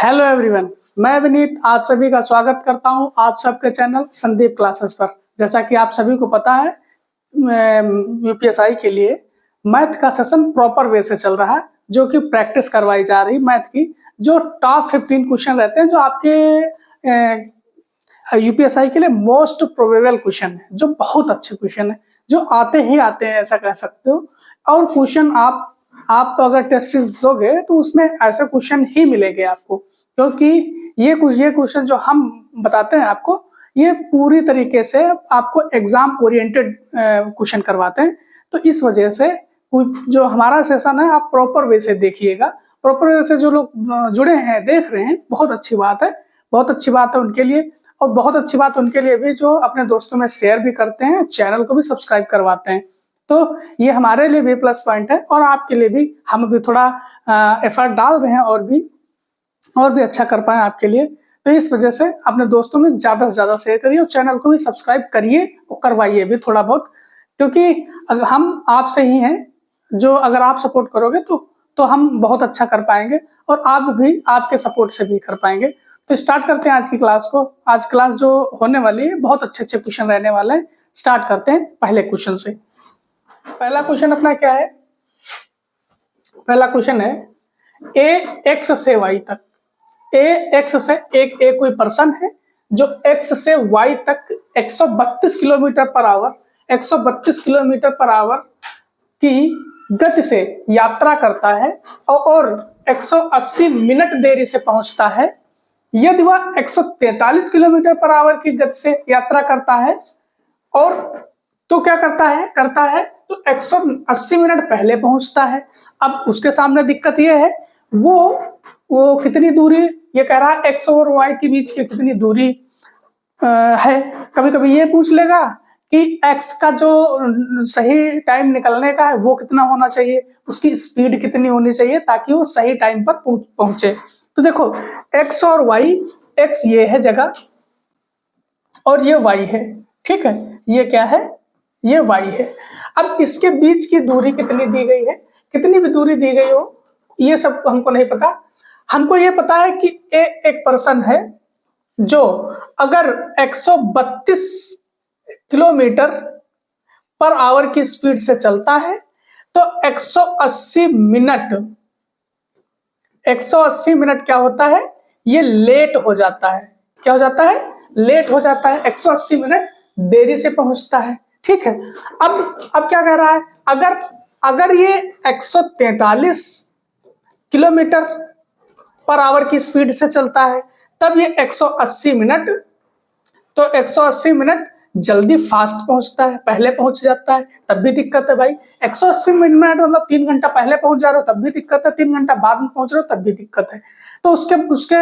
Hello everyone, मैं विनीत आप सभी का स्वागत करता हूं आप सबके चैनल संदीप क्लासेस पर। जैसा कि आप सभी को पता है, यूपीएसआई के लिए मैथ का सेशन प्रॉपर वे से चल रहा है, जो कि प्रैक्टिस करवाई जा रही मैथ की। जो टॉप 15 क्वेश्चन रहते हैं, जो आपके यूपीएसआई के लिए मोस्ट प्रोबेबल क्वेश्चन है, जो बहुत अच्छे क्वेश्चन है, जो आते ही आते हैं ऐसा कह सकते हो। और क्वेश्चन आप अगर टेस्ट सीरीज दोगे तो उसमें ऐसे क्वेश्चन ही मिलेंगे आपको, क्योंकि ये क्वेश्चन जो हम बताते हैं आपको, ये पूरी तरीके से आपको एग्जाम ओरिएंटेड क्वेश्चन करवाते हैं। तो इस वजह से जो हमारा सेशन है आप प्रॉपर वे से देखिएगा। प्रॉपर वे से जो लोग जुड़े हैं, देख रहे हैं, बहुत अच्छी बात है, बहुत अच्छी बात है उनके लिए। और बहुत अच्छी बात उनके लिए भी जो अपने दोस्तों में शेयर भी करते हैं, चैनल को भी सब्सक्राइब करवाते हैं। तो ये हमारे लिए भी प्लस पॉइंट है, और आपके लिए भी। हम भी थोड़ा एफर्ट डाल रहे हैं और भी अच्छा कर पाए आपके लिए। तो इस वजह से अपने दोस्तों में ज्यादा से ज्यादा शेयर करिए और चैनल को भी सब्सक्राइब करिए और करवाइए भी थोड़ा बहुत, क्योंकि अगर हम आपसे ही हैं, जो अगर आप सपोर्ट करोगे तो हम बहुत अच्छा कर पाएंगे, और आप भी आपके सपोर्ट से भी कर पाएंगे। तो स्टार्ट करते हैं आज की क्लास को। आज क्लास जो होने वाली है, बहुत अच्छे अच्छे क्वेश्चन रहने वाले हैं। स्टार्ट करते हैं पहले क्वेश्चन से। पहला क्वेश्चन अपना क्या है? पहला क्वेश्चन है ए एक्स से वाई तक। ए एक्स से एक कोई पर्सन है जो एक्स से वाई तक 132 kilometre per hour 132 kilometre per hour की गति से यात्रा करता है और 180 मिनट देरी से पहुंचता है। यदि वह 143 किलोमीटर पर आवर की गति से यात्रा करता है और तो क्या करता है तो 180 मिनट पहले पहुंचता है। अब उसके सामने दिक्कत यह है, वो कितनी दूरी, ये कह रहा है एक्स और वाई के बीच की कितनी दूरी है। कभी कभी ये पूछ लेगा कि एक्स का जो सही टाइम निकलने का है वो कितना होना चाहिए, उसकी स्पीड कितनी होनी चाहिए ताकि वो सही टाइम पर पहुंचे। तो देखो, एक्स और वाई, एक्स ये है जगह और ये वाई है, ठीक है। ये क्या है? ये वाई है। अब इसके बीच की दूरी कितनी दी गई है, कितनी भी दूरी दी गई हो, ये सब हमको नहीं पता। हमको ये पता है कि एक पर्सन है जो अगर 132 किलोमीटर पर आवर की स्पीड से चलता है तो 180 मिनट क्या होता है? ये लेट हो जाता है। क्या हो जाता है? लेट हो जाता है। 180 मिनट देरी से पहुंचता है, ठीक है। अब क्या कह रहा है? अगर ये 143 किलोमीटर पर आवर की स्पीड से चलता है, तब ये 180 मिनट, तो 180 मिनट जल्दी फास्ट पहुंचता है, पहले पहुंच जाता है, तब भी दिक्कत है भाई। 180 मिनट मतलब 3 घंटा पहले पहुंच जा रहे हो तब भी दिक्कत है, 3 घंटा बाद में पहुंच रहे हो तब भी दिक्कत है। तो उसके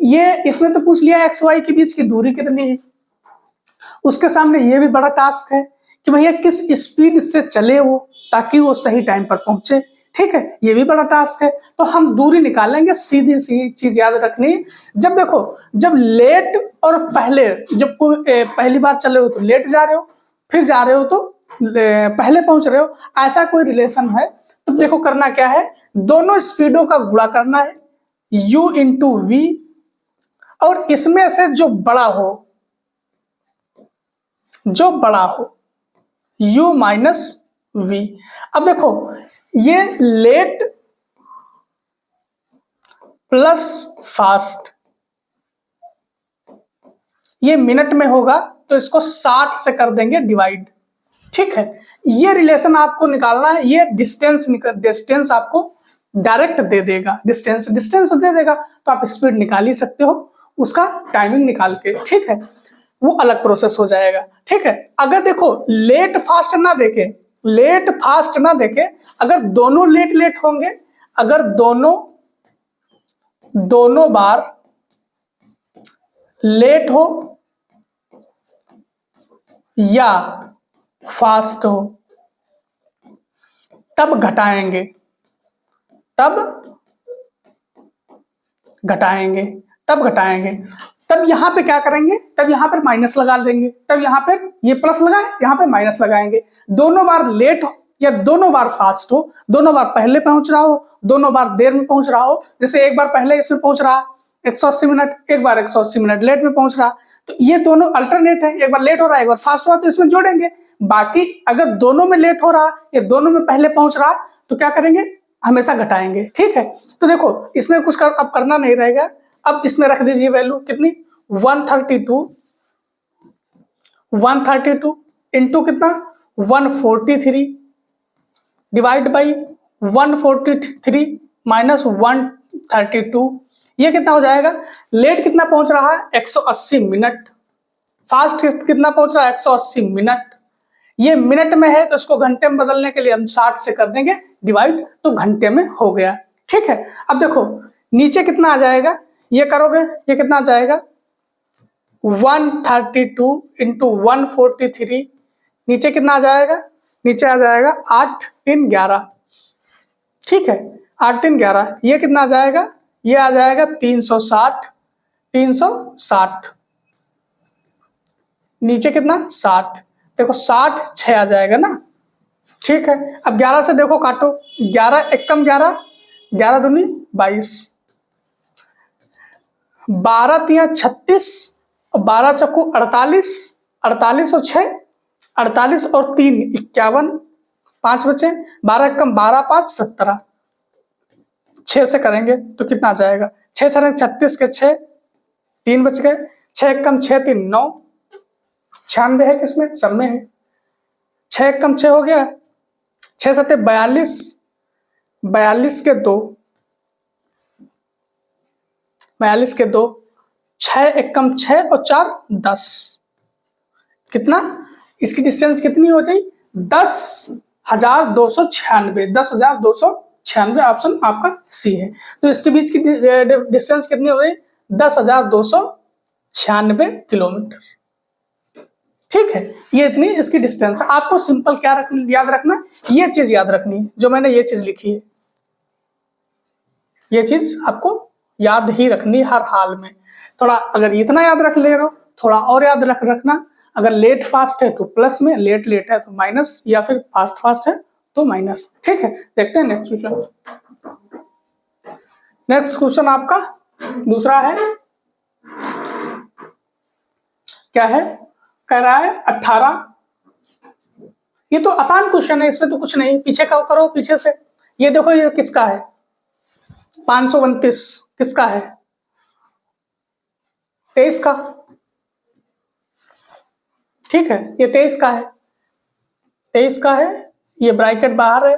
ये इसमें तो पूछ लिया एक्स वाई के बीच की दूरी कितनी है। उसके सामने ये भी बड़ा टास्क है कि भैया किस स्पीड से चले वो ताकि वो सही टाइम पर पहुंचे, ठीक है। ये भी बड़ा टास्क है। तो हम दूरी निकालेंगे। सीधी सी चीज याद रखनी, जब देखो, जब लेट और पहले, जब पहली बार चले हो तो लेट जा रहे हो, फिर जा रहे हो तो पहले पहुंच रहे हो, ऐसा कोई रिलेशन है तो देखो करना क्या है, दोनों स्पीडों का गुणा करना है, u इंटू वी, और इसमें से जो बड़ा हो u माइनस वी। अब देखो, ये लेट प्लस फास्ट, ये मिनट में होगा तो इसको 60 से कर देंगे डिवाइड, ठीक है। ये रिलेशन आपको निकालना है। ये डिस्टेंस आपको डायरेक्ट दे देगा, डिस्टेंस दे देगा, तो आप स्पीड निकाल ही सकते हो उसका टाइमिंग निकाल के, ठीक है। वो अलग प्रोसेस हो जाएगा, ठीक है। अगर देखो लेट फास्ट ना देखे, अगर दोनों लेट होंगे, अगर दोनों बार लेट हो या फास्ट हो, तब घटाएंगे, तब यहां पे क्या करेंगे, तब यहां पर माइनस लगा देंगे, तब यहां पर ये प्लस लगाए, यहां पर माइनस लगाएंगे। दोनों बार लेट हो या दोनों बार फास्ट हो, दोनों बार पहले पहुंच रहा हो, दोनों बार देर में पहुंच रहा हो, जैसे एक बार पहले इसमें पहुंच रहा, 180 मिनट, एक बार 180 मिनट लेट में पहुंच रहा, तो ये दोनों अल्टरनेट है, एक बार लेट हो रहा है एक बार फास्ट हो रहा, तो इसमें जोड़ेंगे। बाकी अगर दोनों में लेट हो रहा या दोनों में पहले पहुंच रहा तो क्या करेंगे, हमेशा घटाएंगे। ठीक है, तो देखो इसमें कुछ अब करना नहीं रहेगा। अब इसमें रख दीजिए वैल्यू कितनी, 132 इंटू कितना 143 डिवाइड बाई 143 माइनस 132, ये कितना हो जाएगा। लेट कितना पहुंच रहा है 180 मिनट, फास्ट कितना पहुंच रहा है 180 मिनट। ये मिनट में है तो इसको घंटे में बदलने के लिए हम 60 से कर देंगे डिवाइड, तो घंटे में हो गया। ठीक है, अब देखो नीचे कितना आ जाएगा, ये करोगे ये कितना आ जाएगा 132 इंटू 143, नीचे कितना आ जाएगा, नीचे आ जाएगा 8 3 11। ठीक है, 8 3 11, ये कितना आ जाएगा, ये आ जाएगा 360 नीचे कितना 60, देखो 60 6 आ जाएगा ना। ठीक है, अब 11 से देखो काटो, 11 एकम 11, 11 दूनी 22, 12 तिया 36 और 12 चक्कू 48, 48 और 6 48 और 3 51, 5 बचे, 12 एकम 12 5 17, 6 से करेंगे तो कितना आ जाएगा, 6 से 36 के 6, 3 बच गए, 6 एकम 6 3 9, 96 है किसमें, सब में है, 6 एकम 6 हो गया, 6 7 42, 42 के 2, 42 के 2, 6 एकम 6 और 4 10, कितना, इसकी डिस्टेंस कितनी हो जाए 10,296, 10,296 ऑप्शन आपका सी है। तो इसके बीच की डिस्टेंस कितनी हो गई 10,296 किलोमीटर। ठीक है, ये इतनी इसकी डिस्टेंस है। आपको सिंपल क्या याद रखना, ये चीज याद रखनी है, जो मैंने ये चीज लिखी है, ये चीज आपको याद ही रखनी हर हाल में। थोड़ा अगर इतना याद रख ले रहे हो, थोड़ा और याद रखना, अगर लेट फास्ट है तो प्लस में, लेट लेट है तो माइनस, या फिर फास्ट फास्ट है तो माइनस। ठीक है, देखते हैं नेक्स्ट क्वेश्चन। नेक्स्ट क्वेश्चन आपका दूसरा है, क्या है, कह रहा है 18, ये तो आसान क्वेश्चन है, इसमें तो कुछ नहीं, पीछे का करो पीछे से। ये देखो ये किसका है 529, किसका है 23 का। ठीक है, ये 23 का है, 23 का है, ये ब्रैकेट बाहर है,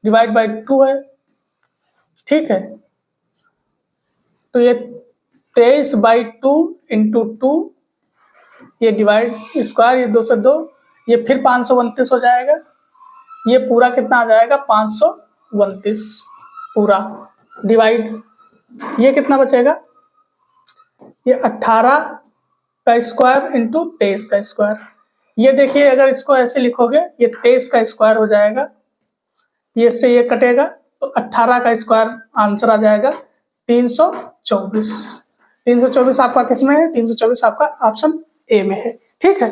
डिवाइड बाई 2 है। ठीक है, तो ये 23/2 इंटू 2, ये डिवाइड स्क्वायर, ये 2 से 2, ये फिर 529 हो जाएगा, ये पूरा कितना आ जाएगा 529 पूरा, डिवाइड ये कितना बचेगा, ये 18 का स्क्वायर इंटू 23 का स्क्वायर। ये देखिए अगर इसको ऐसे लिखोगे ये 23 का स्क्वायर हो जाएगा, ये से ये कटेगा तो 18 का स्क्वायर आंसर आ जाएगा 324। 324 आपका किसमें है, 324 आपका ऑप्शन ए में है। ठीक है,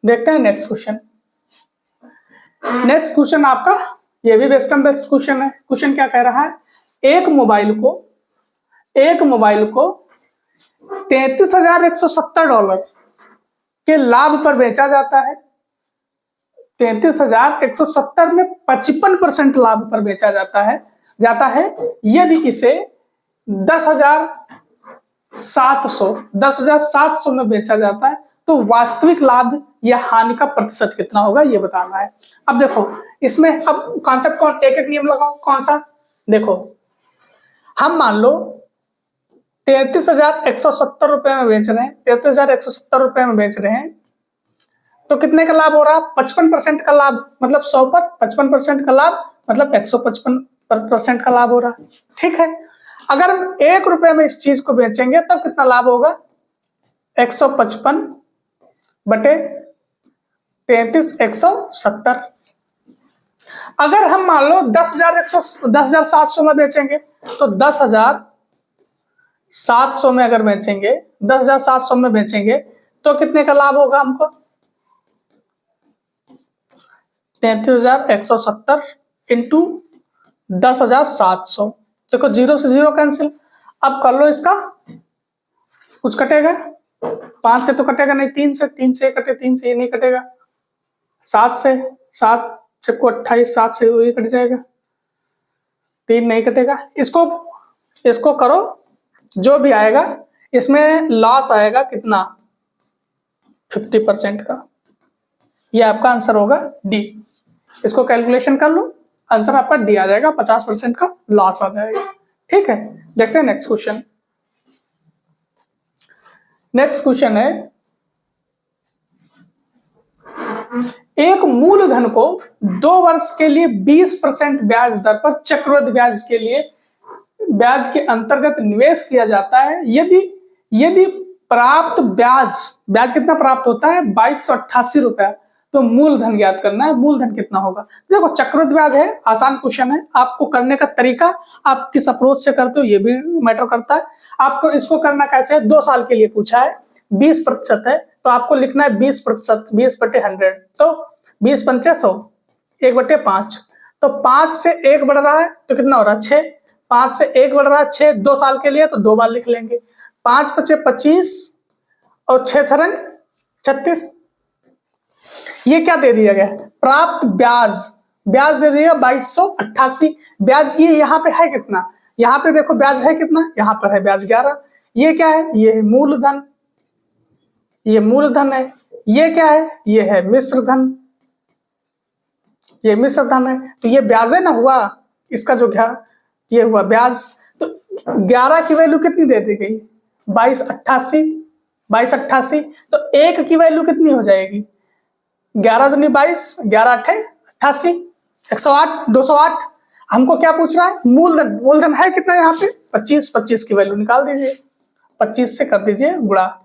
देखते हैं नेक्स्ट क्वेश्चन। नेक्स्ट क्वेश्चन आपका ये भी वेस्टर्न बेस्ड क्वेश्चन है। क्वेश्चन क्या कह रहा है, एक मोबाइल को $33,170 के लाभ पर बेचा जाता है। 33,170 में 55% लाभ पर बेचा जाता है यदि इसे 10,700 में बेचा जाता है तो वास्तविक लाभ या हानि का प्रतिशत कितना होगा, ये बताना है। अब देखो इसमें अब कॉन्सेप्ट कौन, एक एक नियम लगाओ, कौन सा, देखो हम मान लो 33,170 रुपए में बेच रहे हैं, 33,170 रुपए में बेच रहे हैं, तो कितने का लाभ हो रहा है 55% का लाभ, मतलब 100 पर 55% का लाभ मतलब 155% का लाभ हो रहा है। ठीक है, अगर हम 1 रुपए में इस चीज को बेचेंगे तब कितना लाभ होगा 155 बटे 33,170। अगर हम मान लो 10,700 में बेचेंगे तो 10,700 में अगर बेचेंगे, 10,700 में बेचेंगे तो कितने का लाभ होगा हमको 33,170 इंटू 10,700। देखो 0 से 0 कैंसिल, अब कर लो इसका, कुछ कटेगा 5 से तो कटेगा नहीं, 3 से कटे, 3 से ये नहीं कटेगा, 7 से को 28, 7 से ये कट जाएगा, 3 नहीं कटेगा। इसको करो, जो भी आएगा इसमें लॉस आएगा कितना, 50% का। ये आपका आंसर होगा डी। इसको कैलकुलेशन कर लो, आंसर आपका डी आ जाएगा, 50% का लॉस आ जाएगा। ठीक है, देखते हैं नेक्स्ट क्वेश्चन। नेक्स्ट क्वेश्चन है, एक मूलधन को 2 वर्ष के लिए 20% ब्याज दर पर चक्रवृद्धि ब्याज के लिए ब्याज के अंतर्गत निवेश किया जाता है। यदि प्राप्त ब्याज कितना प्राप्त होता है, 2288 रुपया, तो मूलधन ज्ञात करना है। मूलधन कितना होगा? देखो चक्रवृद्धि ब्याज है, आसान क्वेश्चन है। आपको करने का तरीका, आप किस अप्रोच से करते हो ये भी मैटर करता है। आपको इसको करना कैसे है, 2 साल के लिए पूछा है, 20% है तो आपको लिखना है 20%, 20/100, तो 20 पंचे 100, 1/5, तो 5 से 1 बढ़ रहा है तो कितना हो रहा है 6, 5 से 1 बढ़ रहा है 6, 2 साल के लिए तो 2 बार लिख लेंगे, 5 × 5 = 25 और 6 × 4 = 36। ये क्या दे दिया गया, प्राप्त ब्याज दे दिया 2288। ब्याज ये यहाँ पे है कितना, यहाँ पे देखो ब्याज है कितना, यहाँ पर है ब्याज 11। ये क्या है, ये मूलधन, ये मूलधन है। ये क्या है, ये है मिश्र धन, ये मिश्र धन है। तो ये ब्याज है ना हुआ, इसका जो ये हुआ ब्याज। तो 11 की वैल्यू कितनी दे दी गई, 2288। तो 1 की वैल्यू कितनी हो जाएगी, 11 दूनी 22, 11 × 8 = 88, 108, 208। हमको क्या पूछ रहा है, मूलधन है कितना यहाँ पे 25, 25 की वैल्यू निकाल दीजिए, 25 से कर दीजिए गुणा।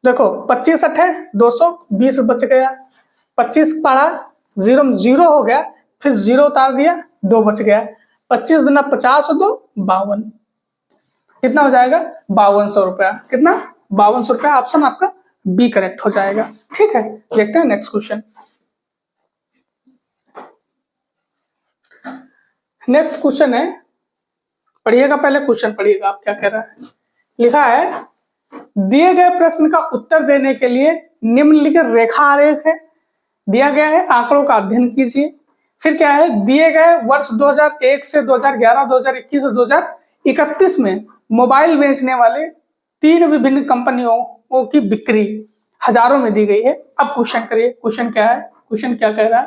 देखो 25 × 8 = 200, 20 बच गया, 25 पढ़ा 0 हो गया, फिर 0 उतार दिया, 2 बच गया, 25 दूना 50 और 2 52, कितना हो जाएगा 5200 रुपया। कितना, 5200 रुपया। ऑप्शन आपका बी करेक्ट हो जाएगा। ठीक है, देखते हैं नेक्स्ट क्वेश्चन। नेक्स्ट क्वेश्चन है, पढ़िएगा, पहले क्वेश्चन पढ़िएगा आप क्या कह रहा है। लिखा है, दिए गए प्रश्न का उत्तर देने के लिए निम्नलिखित रेखा आरेख है, दिया गया है, आंकड़ों का अध्ययन कीजिए। फिर क्या है, दिए गए वर्ष 2001 से 2011, 2021 और 2031 में मोबाइल बेचने वाले 3 विभिन्न कंपनियों की बिक्री हजारों में दी गई है। अब क्वेश्चन करिए, क्वेश्चन क्या है, क्वेश्चन क्या कह रहा है।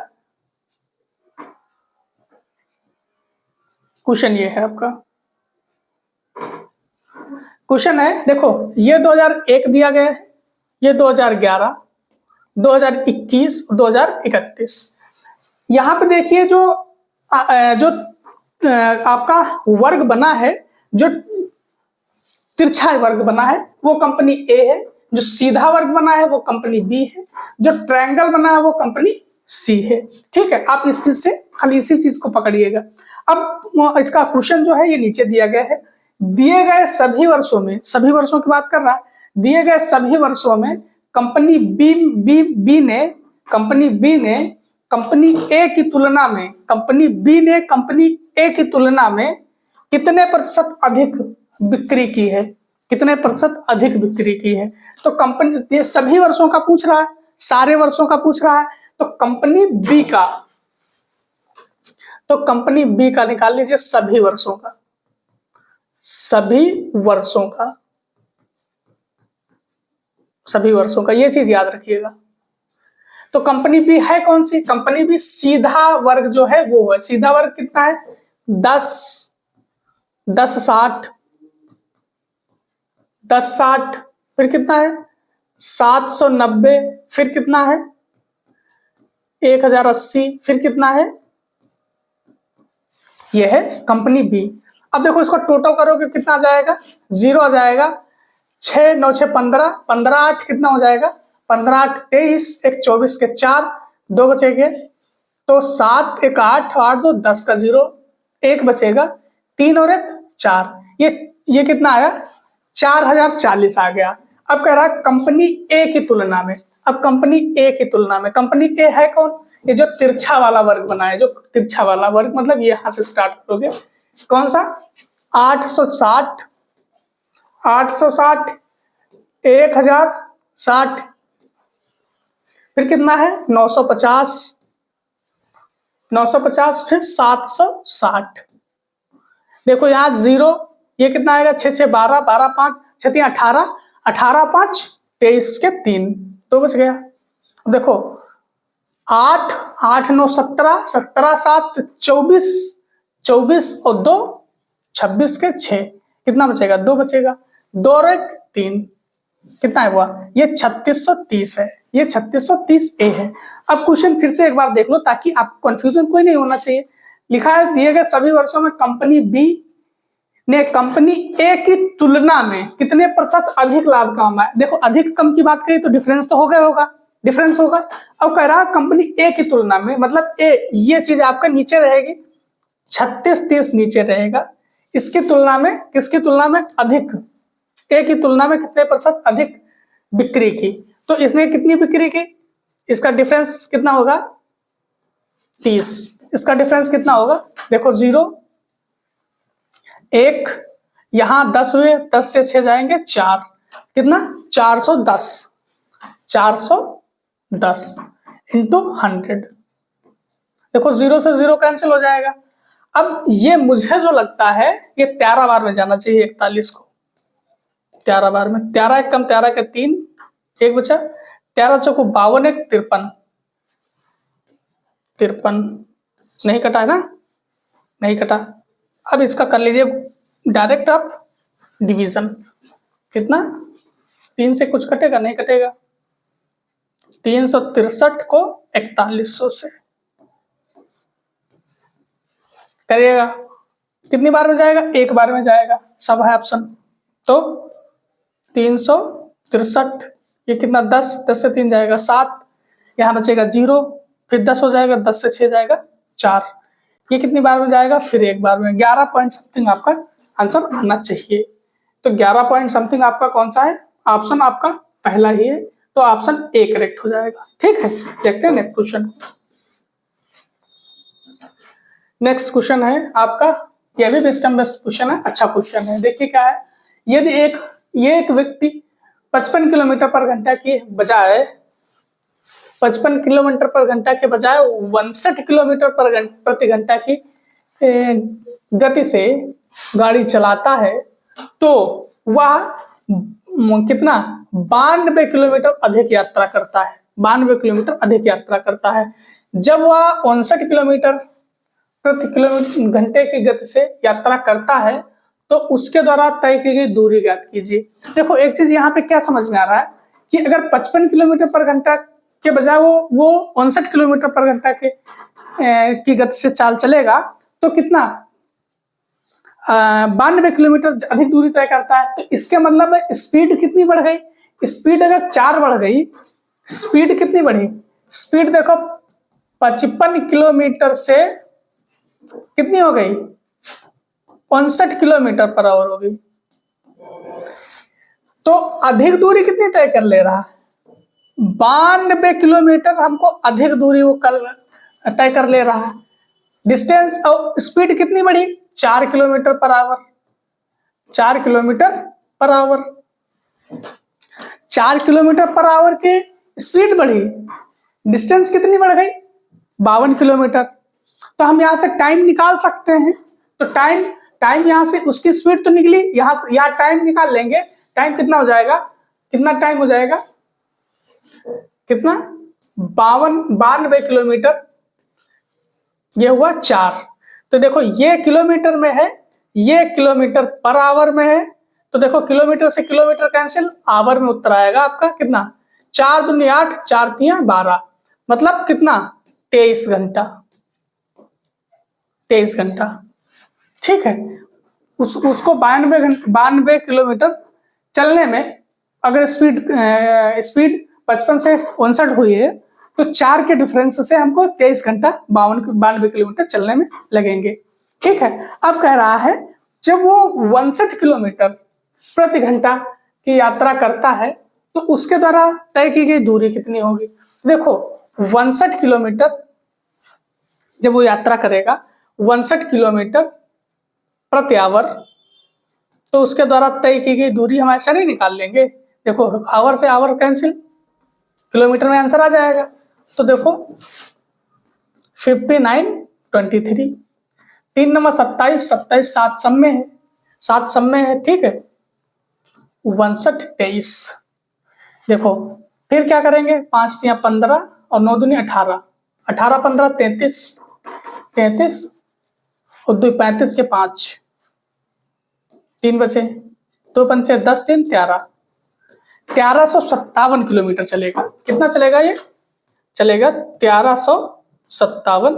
क्वेश्चन ये है आपका, क्वेश्चन है, देखो ये 2001 दिया गया है, ये 2011, 2021, 2031। यहां पे देखिए जो आपका वर्ग बना है, जो तिरछा वर्ग बना है वो कंपनी ए है, जो सीधा वर्ग बना है वो कंपनी बी है, जो ट्रायंगल बना है वो कंपनी सी है। ठीक है, आप इस चीज से खाली इसी चीज को पकड़िएगा। अब इसका क्वेश्चन जो है ये नीचे दिया गया है, दिए गए सभी वर्षों में, सभी वर्षों की बात कर रहा है, दिए गए सभी वर्षों में कंपनी बी ने कंपनी ए की तुलना में, कंपनी बी ने कंपनी ए की तुलना में कितने प्रतिशत अधिक बिक्री की है, कितने प्रतिशत अधिक बिक्री की है। तो कंपनी, ये सभी वर्षों का पूछ रहा है, सारे वर्षों का पूछ रहा है, तो कंपनी बी का निकाल लीजिए, सभी वर्षों का, सभी वर्षों का, ये चीज याद रखिएगा। तो कंपनी बी है कौन सी, कंपनी बी सीधा वर्ग जो है वो है, सीधा वर्ग कितना है 10, 1060, फिर कितना है 790, फिर कितना है 1080, फिर कितना है, ये है कंपनी बी। अब देखो इसको टोटल करोगे कितना आ जाएगा, 0 आ जाएगा, 6 9 6 15, 15 8 कितना हो जाएगा, 15 8 23, 1 24 के 4, 2 बचेंगे, तो 7 1 8, 8 2 10 का 0, 1 बचेगा, 3 और 1 4, ये कितना आया 4040 आ गया। अब कह रहा है कंपनी ए की तुलना में, अब कंपनी ए की तुलना में, कंपनी ए है कौन, ये जो तिरछा वाला वर्ग बना है, जो तिरछा वाला वर्ग मतलब ये यहां से स्टार्ट करोगे, कौन सा 860 860, 1060, फिर कितना है 950, 950, फिर 760। देखो यहाँ जीरो, ये कितना आएगा 6 6 12, 12 5 6 3 18, 18 5 23 के 3, तो बच गया। देखो 8 8 9 17, 17 7 24, 24 और 2 26 के 6, कितना बचेगा 2 बचेगा, 2 और 1 3, कितना है हुआ ये 3630 है, ये 3630 ए है। अब क्वेश्चन फिर से एक बार देख लो ताकि आपको कंफ्यूजन कोई नहीं होना चाहिए। लिखा है दिए गए सभी वर्षों में कंपनी बी ने कंपनी ए की तुलना में कितने प्रतिशत अधिक लाभ कमाया। देखो अधिक कम की बात करें तो डिफरेंस तो हो गया होगा, डिफरेंस होगा। अब कह रहा कंपनी ए की तुलना में, मतलब ए ये चीज आपका नीचे रहेगी, 3630 नीचे रहेगा, इसकी तुलना में किसकी तुलना में अधिक, ए की तुलना में कितने प्रतिशत अधिक बिक्री की, तो इसने कितनी बिक्री की, इसका डिफरेंस कितना होगा 30, इसका डिफरेंस कितना होगा, देखो 0 1, यहां 10 हुए, 10 से 6 जाएंगे 4, कितना 410, 410 इंटू 100। देखो 0 से 0 कैंसिल हो जाएगा। अब ये मुझे जो लगता है ये 13 बार में जाना चाहिए 41 को, 13 बार में, 13 एक कम 13 के 3, एक बचा, 13 चौको 52 एक 53, 53 नहीं कटा है ना, नहीं कटा। अब इसका कर लीजिए डायरेक्ट आप डिवीजन, कितना 3 से कुछ कटेगा नहीं कटेगा, 363 को 4100 से करिएगा, कितनी बार में जाएगा, एक बार में जाएगा, सब है ऑप्शन। तो 363, ये कितना 10, 10 से 3 जाएगा 7, यहाँ बचेगा 0, फिर 10 हो जाएगा, 10 से 6 जाएगा 4, ये कितनी बार में जाएगा, फिर एक बार में, 11 पॉइंट समथिंग आपका आंसर आना चाहिए। तो 11 पॉइंट समथिंग आपका कौन सा है, ऑप्शन आपका पहला ही है, तो ऑप्शन ए करेक्ट हो जाएगा। ठीक है, देखते हैं नेक्स्ट क्वेश्चन। नेक्स्ट क्वेश्चन है आपका, यह भी सिस्टम बेस्ड क्वेश्चन है, अच्छा क्वेश्चन है। देखिए क्या है, यदि एक व्यक्ति 55 किलोमीटर पर घंटा की बजाय 55 किलोमीटर पर घंटा के बजाय 62 किलोमीटर पर प्रति घंटा की गति से गाड़ी चलाता है तो वह कितना 92 किलोमीटर अधिक यात्रा करता है, 92 किलोमीटर अधिक यात्रा करता है। जब वह 59 किलोमीटर प्रति घंटे की गति से यात्रा करता है तो उसके द्वारा तय की गई दूरी ज्ञात कीजिए। देखो एक चीज यहाँ पे क्या समझ में आ रहा है कि अगर 55 किलोमीटर पर घंटा के बजाय वो 59 किलोमीटर पर घंटा के की गति से चाल चलेगा तो कितना 92 किलोमीटर अधिक दूरी तय करता है। तो इसके मतलब स्पीड कितनी बढ़ गई, स्पीड अगर 4 बढ़ गई, स्पीड कितनी बढ़ी, स्पीड देखो 55 किलोमीटर से कितनी हो गई 59 किलोमीटर पर आवर हो गई। तो अधिक दूरी कितनी तय कर ले रहा है, 92 किलोमीटर हमको अधिक दूरी वो तय कर ले रहा है। डिस्टेंस और स्पीड कितनी बढ़ी 4 kilometre per hour, 4 kilometre per hour, 4 kilometre per hour की स्पीड बढ़ी, डिस्टेंस कितनी बढ़ गई 52 किलोमीटर। तो हम यहां से टाइम निकाल सकते हैं। तो टाइम यहां से उसकी स्पीड तो निकली, यहाँ टाइम निकाल लेंगे, टाइम कितना हो जाएगा, कितना टाइम हो जाएगा, कितना 92 किलोमीटर, ये हुआ 4। तो देखो ये किलोमीटर में है, ये किलोमीटर पर आवर में है, तो देखो किलोमीटर से किलोमीटर कैंसिल, आवर में उत्तर आएगा आपका कितना 4 दूनी 8, 4 तियां 12, मतलब कितना 23 घंटा, 23 घंटा। ठीक है, उसको 92 किलोमीटर चलने में अगर स्पीड 55 से 59 हुई है तो 4 के डिफरेंस से हमको 23 घंटा 92 किलोमीटर चलने में लगेंगे। ठीक है, अब कह रहा है जब वो 59 किलोमीटर प्रति घंटा की यात्रा करता है तो उसके द्वारा तय की गई दूरी कितनी होगी। देखो 59 किलोमीटर जब वो यात्रा करेगा 59 किलोमीटर प्रति आवर तो उसके द्वारा तय की गई दूरी हम ऐसा नहीं निकाल लेंगे। देखो आवर से आवर कैंसिल, किलोमीटर में आंसर आ जाएगा। तो देखो 59:23। 3 नंबर 27, 27 7 सम में है, 7 सम में है, ठीक है। 59:23। देखो फिर क्या करेंगे, 5 3 15 और 9 दूनी 18, 18 15 33, 33 और 2 35 के 5, 3 बचे, 2 पंचे 10, 3 13, 1357 किलोमीटर चलेगा। कितना चलेगा ये? चलेगा 1357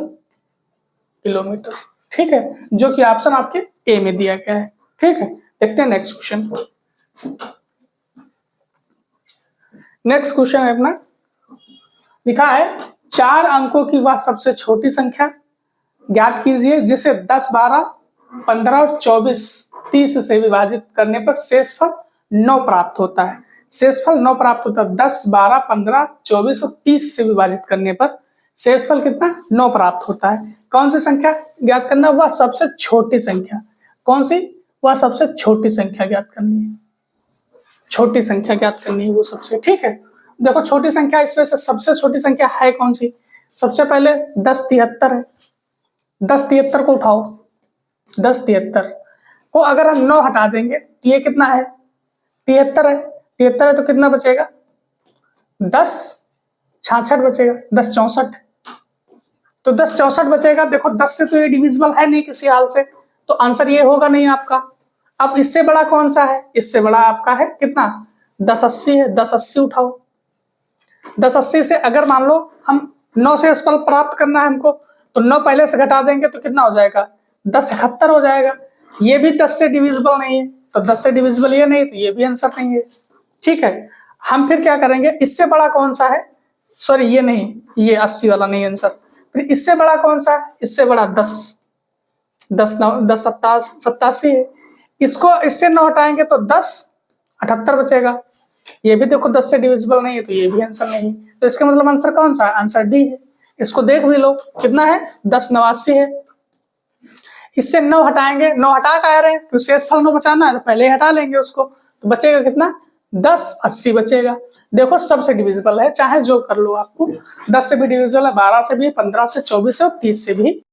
किलोमीटर, ठीक है, जो कि ऑप्शन आपके ए में दिया गया है, ठीक है। देखते हैं नेक्स्ट क्वेश्चन। नेक्स्ट क्वेश्चन है अपना, लिखा है 4 अंकों की वह सबसे छोटी संख्या ज्ञात कीजिए जिसे 10 12 15 और 24 30 से विभाजित करने पर शेषफल 9 प्राप्त होता है। शेषफल 9 प्राप्त होता है। 10 12 15 24 और 30 से विभाजित करने पर शेषफल कितना? 9 प्राप्त होता है। कौन सी संख्या ज्ञात करना? वह सबसे छोटी संख्या। कौन सी? वह सबसे छोटी संख्या ज्ञात करनी है। छोटी संख्या ज्ञात करनी है वो सबसे, ठीक है। देखो छोटी संख्या, इसमें से सबसे छोटी संख्या है कौन सी? सबसे पहले 10 73 है। 10 73 को उठाओ, 10 73 को अगर हम 9 हटा देंगे तो ये कितना है? 73 है। 73 है तो कितना बचेगा? 10 66 बचेगा, 10 64। तो 10 64 बचेगा। देखो 10 से तो ये डिविजिबल है नहीं किसी हाल से, तो आंसर ये होगा नहीं आपका। अब इससे बड़ा कौन सा है? इससे बड़ा आपका है कितना? 10 80 है। 10 80 उठाओ। 10 80 से अगर मान लो हम 9 से शेषफल प्राप्त करना है हमको, तो 9 पहले से घटा देंगे तो कितना हो जाएगा? 10 71 हो जाएगा। ये भी 10 से डिविजिबल नहीं है, तो 10 से डिविजिबल ये नहीं, तो ये भी आंसर नहीं है, ठीक है। हम फिर क्या करेंगे, इससे बड़ा कौन सा है? सॉरी ये नहीं, ये 80 वाला नहीं आंसर। फिर इससे बड़ा कौन सा है? इससे बड़ा 10 10 9 10 87 है। इसको इससे 9 हटाएंगे तो 10 78 बचेगा। ये भी देखो 10 से डिविजिबल नहीं है, तो ये भी आंसर नहीं। तो इसका मतलब आंसर कौन सा है? आंसर डी है। इसको देख भी लो कितना है? 10 89 है। इससे 9 हटाएंगे, 9 हटा का आ रहे हैं तो शेषफल 9 बचाना है, तो पहले हटा लेंगे उसको, तो बचेगा कितना? 10 80 बचेगा। देखो सबसे डिविजिबल है, चाहे जो कर लो आपको। 10 से भी डिविजिबल है, 12 से भी, 15 से, 24 से और 30 से भी